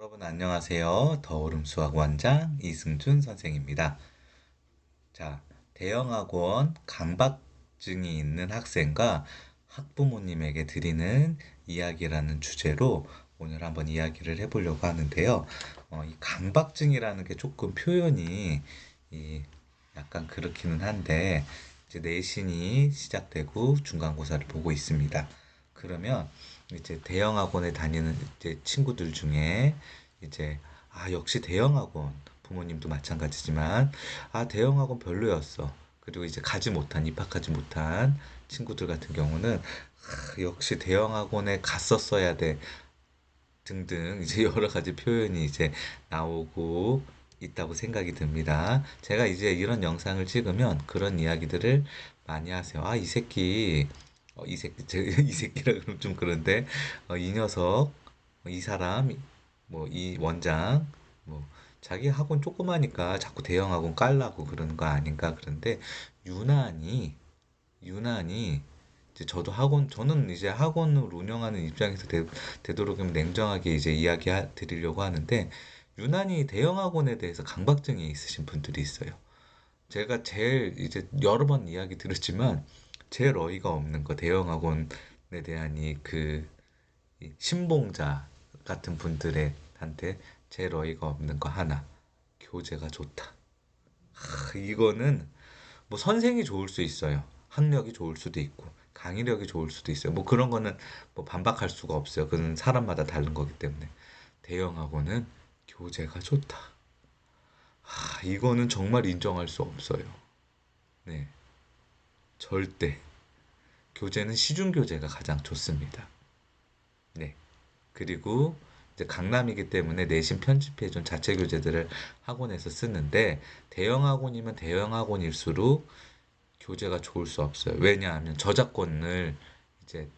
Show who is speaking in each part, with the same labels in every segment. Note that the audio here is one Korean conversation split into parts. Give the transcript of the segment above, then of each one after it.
Speaker 1: 여러분 안녕하세요. 더오름 수학 원장 이승준 선생입니다. 자, 대형학원 강박증이 있는 학생과 학부모님에게 드리는 이야기라는 주제로 오늘 한번 이야기를 해보려고 하는데요. 이 강박증이라는 게 조금 표현이 이 약간 그렇기는 한데 이제 내신이 시작되고 중간고사를 보고 있습니다. 그러면 이제 대형 학원에 다니는 이제 친구들 중에 이제 역시 대형 학원 부모님도 마찬가지지만 대형 학원 별로였어. 그리고 이제 입학하지 못한 친구들 같은 경우는 역시 대형 학원에 갔었어야 돼 등등 이제 여러 가지 표현이 이제 나오고 있다고 생각이 듭니다. 제가 이제 이런 영상을 찍으면 그런 이야기들을 많이 하세요. 이 새끼, 이 새끼라 그러면 좀 그런데, 이 녀석, 이 사람, 뭐, 이 원장, 뭐, 자기 학원 조그마니까 자꾸 대형 학원 깔라고 그러는 거 아닌가. 그런데, 유난히, 유난히, 이제 저는 이제 학원을 운영하는 입장에서 되도록이면 냉정하게 이제 이야기 드리려고 하는데, 유난히 대형 학원에 대해서 강박증이 있으신 분들이 있어요. 제가 제일 이제 여러 번 이야기 들었지만 제일 어이가 없는 거 대형 학원에 대한 이 신봉자 같은 분들의 한테 제일 어이가 없는 거 하나. 교재가 좋다. 이거는 뭐 선생이 좋을 수 있어요. 학력이 좋을 수도 있고 강의력이 좋을 수도 있어요. 뭐 그런 거는 뭐 반박할 수가 없어요. 그건 사람마다 다른 거기 때문에. 대형 학원은 교재가 좋다. 이거는 정말 인정할 수 없어요. 네. 절대. 교재는 시중 교재가 가장 좋습니다. 네. 그리고 이제 강남이기 때문에 내신 편집해준 자체 교재들을 학원에서 쓰는데 대형 학원이면 대형 학원일수록 교재가 좋을 수 없어요. 왜냐하면 저작권을 이제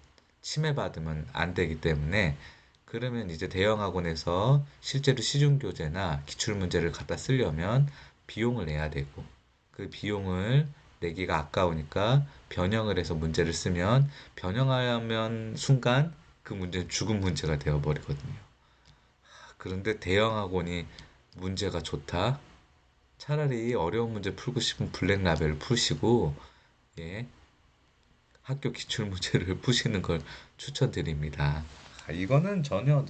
Speaker 1: 침해받으면 안 되기 때문에 그러면 이제 대형 학원에서 실제로 시중 교재나 기출 문제를 갖다 쓰려면 비용을 내야 되고 그 비용을 내기가 아까우니까 변형을 해서 문제를 쓰면 변형하면 순간 그 문제는 죽은 문제가 되어버리거든요. 그런데 대형 학원이 문제가 좋다? 차라리 어려운 문제 풀고 싶은 블랙 라벨을 푸시고, 예, 학교 기출 문제를 푸시는 걸 추천드립니다. 이거는 저는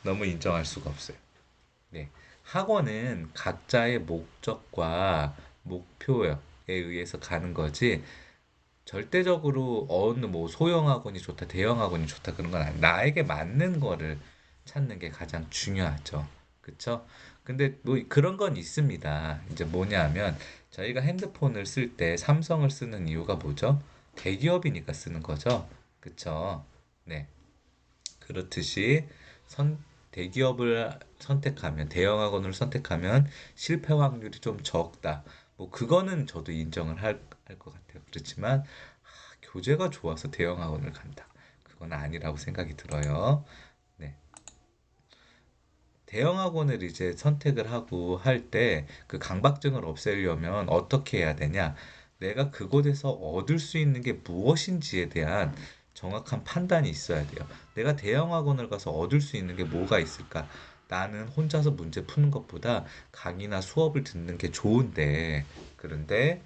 Speaker 1: 너무 인정할 수가 없어요. 네. 학원은 각자의 목적과 목표에 의해서 가는 거지, 절대적으로 어느 뭐 소형 학원이 좋다, 대형 학원이 좋다 그런 건 아니에요. 나에게 맞는 거를 찾는 게 가장 중요하죠. 그쵸? 근데 뭐 그런 건 있습니다. 이제 뭐냐면 저희가 핸드폰을 쓸 때 삼성을 쓰는 이유가 뭐죠? 대기업이니까 쓰는 거죠. 그쵸? 네. 그렇듯이 선, 대기업을 선택하면, 대형 학원을 선택하면 실패 확률이 좀 적다. 뭐, 그거는 저도 인정을 할 것 같아요. 그렇지만, 교재가 좋아서 대형 학원을 간다. 그건 아니라고 생각이 들어요. 네. 대형 학원을 이제 선택을 하고 할 때 그 강박증을 없애려면 어떻게 해야 되냐? 내가 그곳에서 얻을 수 있는 게 무엇인지에 대한 정확한 판단이 있어야 돼요. 내가 대형 학원을 가서 얻을 수 있는 게 뭐가 있을까? 나는 혼자서 문제 푸는 것보다 강의나 수업을 듣는 게 좋은데, 그런데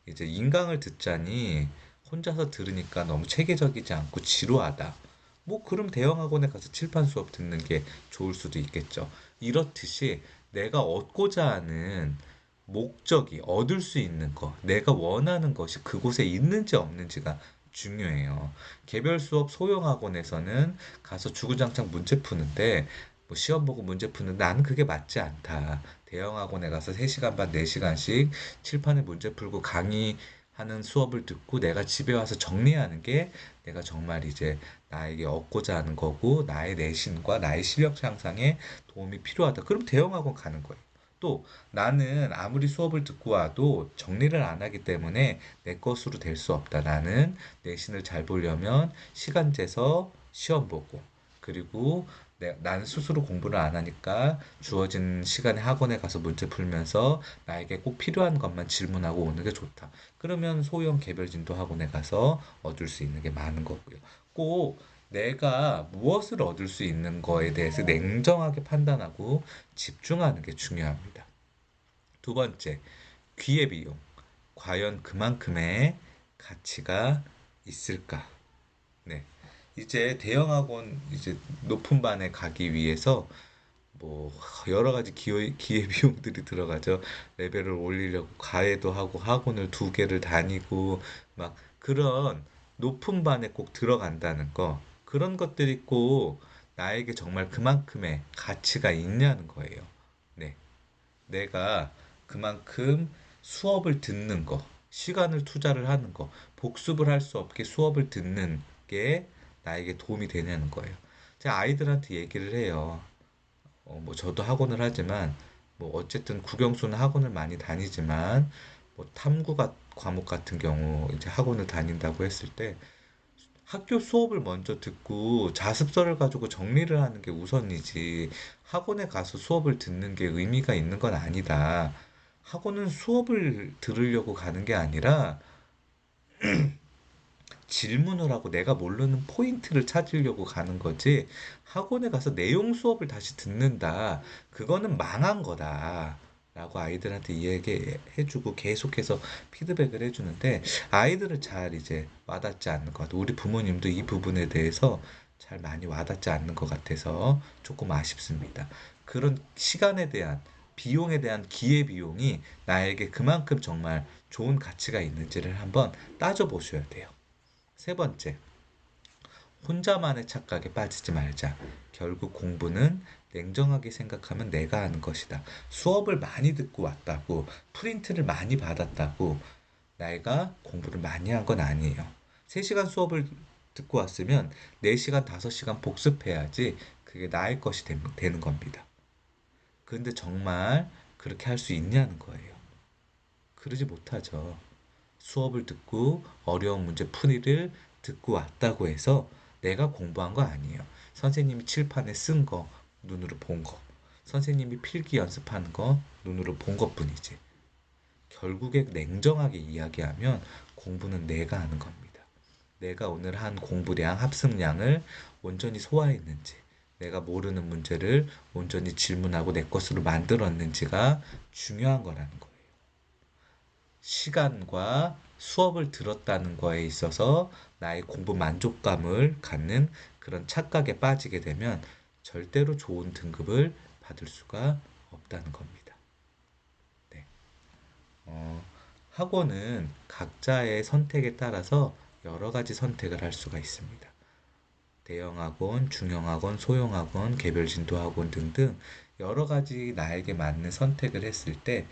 Speaker 1: 이제 인강을 듣자니 혼자서 들으니까 너무 체계적이지 않고 지루하다. 뭐 그럼 대형 학원에 가서 칠판 수업 듣는 게 좋을 수도 있겠죠. 이렇듯이 내가 얻고자 하는 목적이 얻을 수 있는 거, 내가 원하는 것이 그곳에 있는지 없는지가 중요해요. 개별 수업 소형 학원에서는 가서 주구장창 문제 푸는데 뭐 시험 보고 문제 푸는데 나는 그게 맞지 않다. 대형 학원에 가서 3시간 반, 4시간씩 칠판에 문제 풀고 강의하는 수업을 듣고 내가 집에 와서 정리하는 게 내가 정말 이제 나에게 얻고자 하는 거고 나의 내신과 나의 실력 향상에 도움이 필요하다. 그럼 대형학원 가는 거예요. 또 나는 아무리 수업을 듣고 와도 정리를 안 하기 때문에 내 것으로 될 수 없다. 나는 내신을 잘 보려면 시간 재서 시험 보고 그리고 난 스스로 공부를 안 하니까 주어진 시간에 학원에 가서 문제 풀면서 나에게 꼭 필요한 것만 질문하고 오는 게 좋다. 그러면 소형 개별 진도 학원에 가서 얻을 수 있는 게 많은 거고요. 꼭 내가 무엇을 얻을 수 있는 거에 대해서 냉정하게 판단하고 집중하는 게 중요합니다. 두 번째, 기회비용. 과연 그만큼의 가치가 있을까? 네. 이제 대형학원 이제 높은 반에 가기 위해서 뭐 여러 가지 기회 비용들이 들어가죠. 레벨을 올리려고 과외도 하고 학원을 두 개를 다니고 막 그런 높은 반에 꼭 들어간다는 거. 그런 것들이 꼭 나에게 정말 그만큼의 가치가 있냐는 거예요. 네. 내가 그만큼 수업을 듣는 거, 시간을 투자를 하는 거, 복습을 할 수 없게 수업을 듣는 게 나에게 도움이 되냐는 거예요. 제가 아이들한테 얘기를 해요. 뭐 저도 학원을 하지만 뭐 어쨌든 국영수는 학원을 많이 다니지만 뭐 과목 같은 경우 이제 학원을 다닌다고 했을 때 학교 수업을 먼저 듣고 자습서를 가지고 정리를 하는 게 우선이지 학원에 가서 수업을 듣는 게 의미가 있는 건 아니다. 학원은 수업을 들으려고 가는 게 아니라 질문을 하고 내가 모르는 포인트를 찾으려고 가는 거지. 학원에 가서 내용 수업을 다시 듣는다. 그거는 망한 거다. 라고 아이들한테 이야기해주고 계속해서 피드백을 해주는데 아이들은 잘 이제 와닿지 않는 것 같아요. 우리 부모님도 이 부분에 대해서 잘 많이 와닿지 않는 것 같아서 조금 아쉽습니다. 그런 시간에 대한 비용에 대한 기회 비용이 나에게 그만큼 정말 좋은 가치가 있는지를 한번 따져보셔야 돼요. 세 번째, 혼자만의 착각에 빠지지 말자. 결국 공부는 냉정하게 생각하면 내가 하는 것이다. 수업을 많이 듣고 왔다고, 프린트를 많이 받았다고, 내가 공부를 많이 한 건 아니에요. 3시간 수업을 듣고 왔으면 4시간, 5시간 복습해야지 그게 나의 것이 되는 겁니다. 그런데 정말 그렇게 할 수 있냐는 거예요. 그러지 못하죠. 수업을 듣고 어려운 문제 풀이를 듣고 왔다고 해서 내가 공부한 거 아니에요. 선생님이 칠판에 쓴 거, 눈으로 본 거. 선생님이 필기 연습하는 거, 눈으로 본 것뿐이지. 결국에 냉정하게 이야기하면 공부는 내가 하는 겁니다. 내가 오늘 한 공부량, 합승량을 온전히 소화했는지, 내가 모르는 문제를 온전히 질문하고 내 것으로 만들었는지가 중요한 거라는 거예요. 시간과 수업을 들었다는 거에 있어서 나의 공부 만족감을 갖는 그런 착각에 빠지게 되면 절대로 좋은 등급을 받을 수가 없다는 겁니다. 네. 어, 학원은 각자의 선택에 따라서 여러 가지 선택을 할 수가 있습니다. 대형 학원, 중형 학원, 소형 학원, 개별 진도 학원 등등 여러 가지 나에게 맞는 선택을 했을 때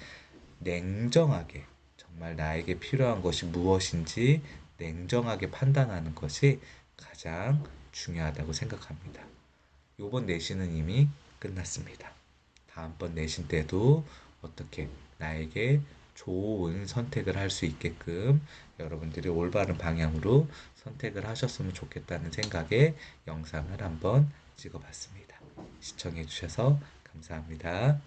Speaker 1: 냉정하게 정말 나에게 필요한 것이 무엇인지 냉정하게 판단하는 것이 가장 중요하다고 생각합니다. 요번 내신은 이미 끝났습니다. 다음번 내신 때도 어떻게 나에게 좋은 선택을 할 수 있게끔 여러분들이 올바른 방향으로 선택을 하셨으면 좋겠다는 생각에 영상을 한번 찍어봤습니다. 시청해주셔서 감사합니다.